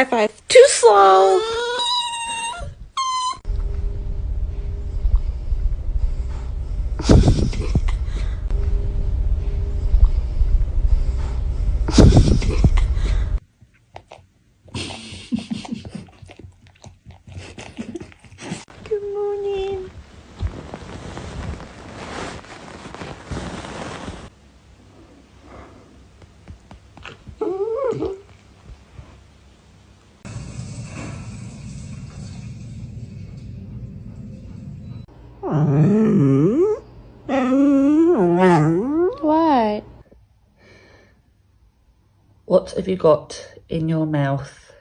High five. Too slow. Good morning. What? What have you got in your mouth?